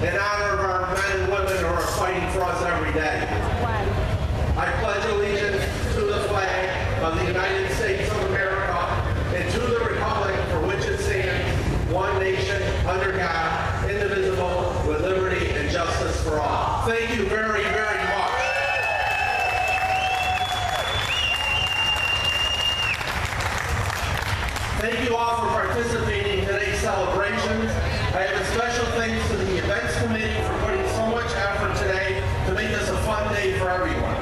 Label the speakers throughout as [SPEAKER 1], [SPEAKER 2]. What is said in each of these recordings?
[SPEAKER 1] in honor of our men and women who are fighting for us every day. I pledge allegiance to the flag of the United States of America and to the republic for which it stands, one nation, under God, indivisible, with liberty and justice for all. Thank you very, very much. Thank you all for participating in today's celebrations. I have a special thanks to the events committee for putting so much effort today to make this a fun day for everyone.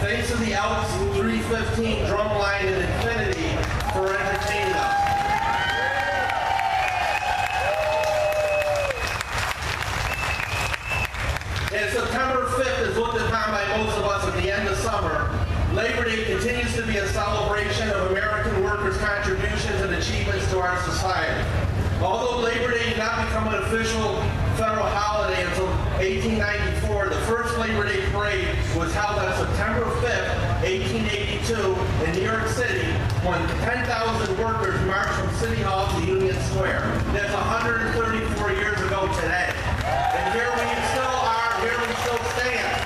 [SPEAKER 1] Thanks to the Elks 315 Drumline and Infinity for entertaining us. As September 5th is looked upon by most of us at the end of summer, Labor Day continues to be a celebration of American workers' contributions and achievements to our society. Although Labor Day did not become an official federal holiday until 1894, the first Labor Day parade was held on September 5th, 1882 in New York City when 10,000 workers marched from City Hall to Union Square. That's 134 years ago today. And here we still are, here we still stand.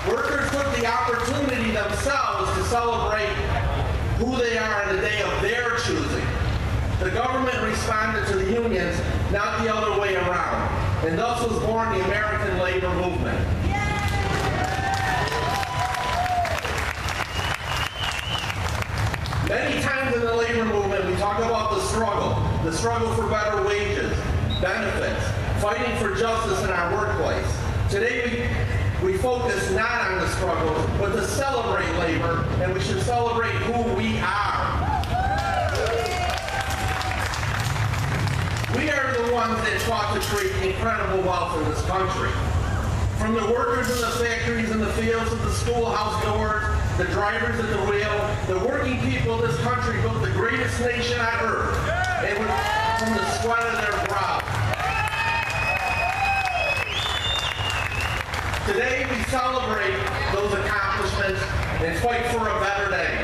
[SPEAKER 1] Workers took the opportunity themselves to celebrate who they are on the day of their choosing. The government responded to the unions, not the other way around, and thus was born the American labor movement. Many times in the labor movement, we talk about the struggle for better wages, benefits, fighting for justice in our workplace. Today, we focus not on the struggles, but to celebrate labor, and we should celebrate who we are. We are the ones that fought to create incredible wealth in this country. From the workers in the factories and the fields to the schoolhouse doors, the drivers at the wheel, the working people of this country built the greatest nation on earth, and from the sweat of their brow. Today we celebrate those accomplishments and fight for a better day.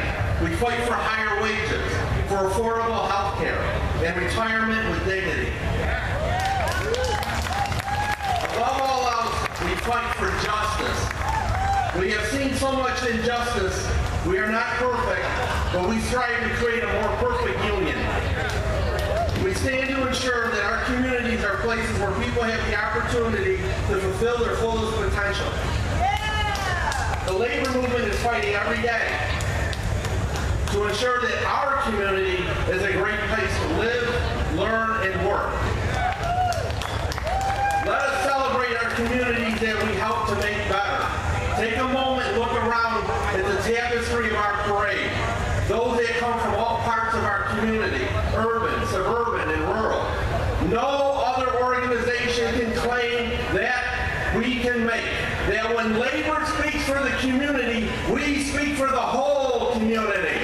[SPEAKER 1] We fight for higher wages, for affordable health care, and retirement with dignity. Above all else, we fight for justice. We have seen so much injustice. We are not perfect, but we strive to create a more perfect union. We stand to ensure that our communities are places where people have the opportunity to fulfill their fullest potential. The labor movement is fighting every day to ensure that our community is a great place to live, learn, and work. Let us celebrate our communities that we help to make better. Take a moment and look around at the tapestry of our parade. Those that come from all parts of our community, urban, suburban, and rural. No other organization can claim that we can make. That when labor speaks for the community, we speak for the whole community.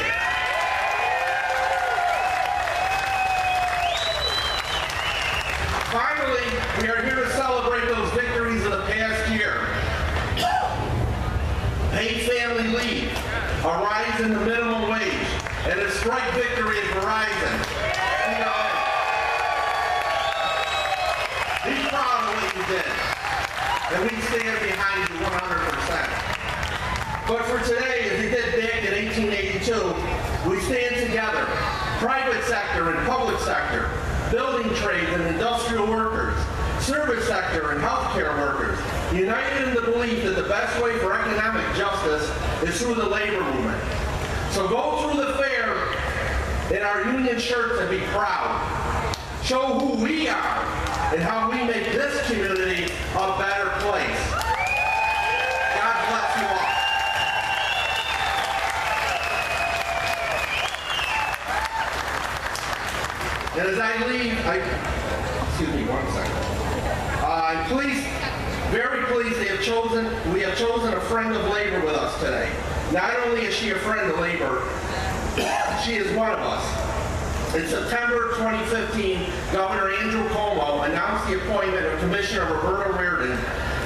[SPEAKER 1] Finally, we are here to celebrate those victories of the past year. Paid family leave, a rise in the minimum wage, and a strike victory at Verizon. Be proud of what you did, and we stand behind you 100%. But for today, as we did back in 1882, we stand together, private sector and public sector, building trades and industrial workers, service sector and healthcare workers, united in the belief that the best way for economic justice is through the labor movement. So go through the fair in our union shirts and be proud. Show who we are and how we make this community a better place. God bless you all. And as I leave, excuse me one second. I'm pleased, very pleased we have chosen a friend of labor with us today. Not only is she a friend of labor, she is one of us. In September 2015, Governor Andrew Cuomo announced the appointment of Commissioner Reardon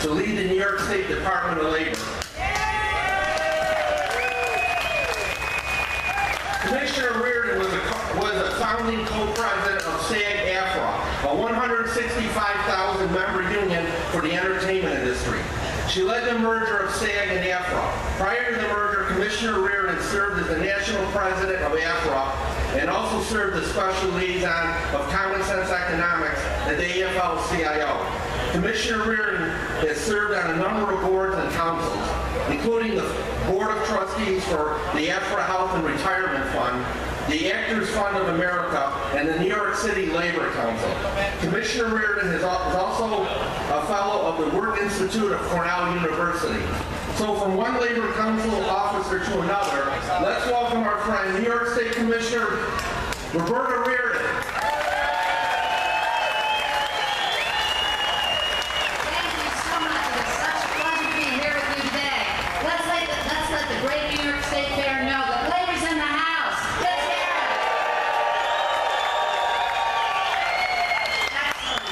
[SPEAKER 1] to lead the New York State Department of Labor. Commissioner Reardon was a founding co-president of SAG-AFTRA, a 160 Council member union for the entertainment industry. She led the merger of SAG and AFRA. Prior to the merger, Commissioner Reardon served as the national president of AFRA and also served as special liaison of Common Sense Economics at the AFL-CIO. Commissioner Reardon has served on a number of boards and councils, including the Board of Trustees for the AFRA Health and Retirement Fund, the Actors Fund of America, and the New York City Labor Council. Commissioner Reardon is also a fellow of the Work Institute of Cornell University. So from one Labor Council officer to another, let's welcome our friend, New York State Commissioner Roberta Reardon.
[SPEAKER 2] Thank you so much. It is such a pleasure to be here with you today. Let's let the great New York State Fair know that Labor's in the house. Let's hear it. Excellent.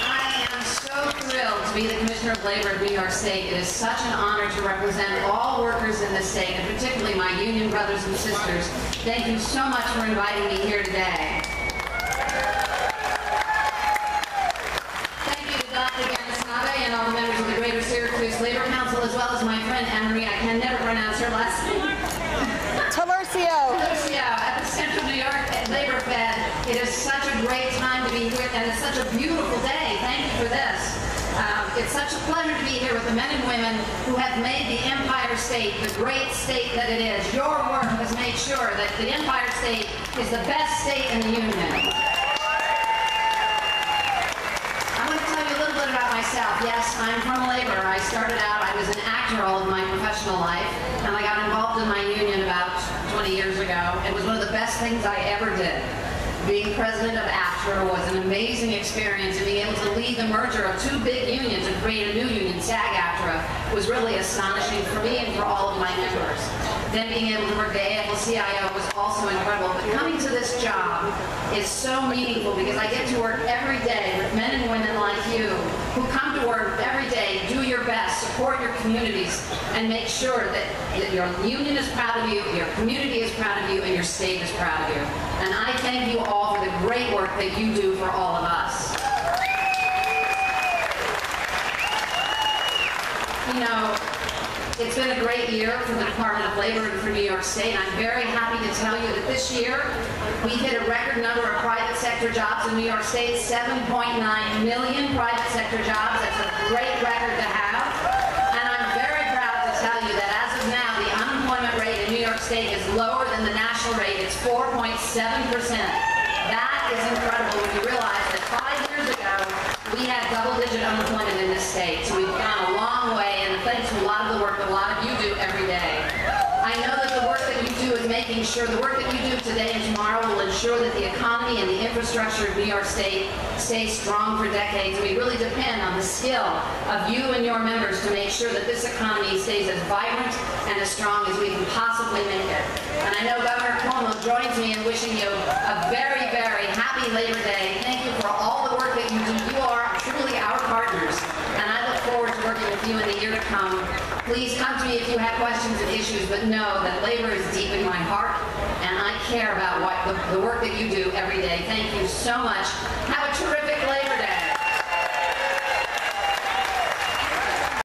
[SPEAKER 2] I am so thrilled to be the Commissioner of Labor of New York State. It is such an honor to represent all workers in this state, and particularly my union brothers and sisters. Thank you so much for inviting me here today. Thank you to Dr. Nave and all the members of the Greater Syracuse Labor Council, as well as my friend Emery. I can never pronounce her last name.
[SPEAKER 3] Talercio
[SPEAKER 2] at the Central New York Labor Fed. It is such a great time to be here, and it's such a beautiful day. Thank you for this. It's such a pleasure to be here with the men and women who have made the Empire State the great state that it is. Your work has made sure that the Empire State is the best state in the Union. I'm going to tell you a little bit about myself. Yes, I'm from labor. I started out, I was an actor all of my professional life, and I got involved in my union about 20 years ago. It was one of the best things I ever did. Being president of AFTRA was an amazing experience, and being able to lead the merger of two big unions and create a new union, SAG-AFTRA, was really astonishing for me and for all of my members. Then being able to work at the AFL-CIO was also incredible. But coming to this job is so meaningful because I get to work every day with men and women like you who come to work every day, do your best, support your communities, and make sure that your union is proud of you, your community is proud of you, and your state is proud of you. And I thank you all for the great work that you do for all of us. You know, it's been a great year for the Department of Labor and for New York State. I'm very happy to tell you that this year we hit a record number of private sector jobs in New York State, 7.9 million private sector jobs. That's a great record to have. And I'm very proud to tell you that as of now, the unemployment rate in New York State is lower than the national rate. It's 4.7%. That is incredible when you realize that 5 years ago, we had double-digit unemployment in this state. So we've gone a long way, and thanks to a lot of the work that a lot of you do every day. I know that the work that you do is making sure, the work that you do today and tomorrow will ensure that the economy and the infrastructure of New York State stays strong for decades. We really depend on the skill of you and your members to make sure that this economy stays as vibrant and as strong as we can possibly make it. And I know Governor Cuomo joins me in wishing you a very, very happy Labor Day. Thank you for all the work that you do. You are truly our partners, and I look forward to working with you in the year to come. Please come to me if you have questions and issues, but know that labor is deep in my heart, and I care about the work that you do every day. Thank you so much. Have a terrific Labor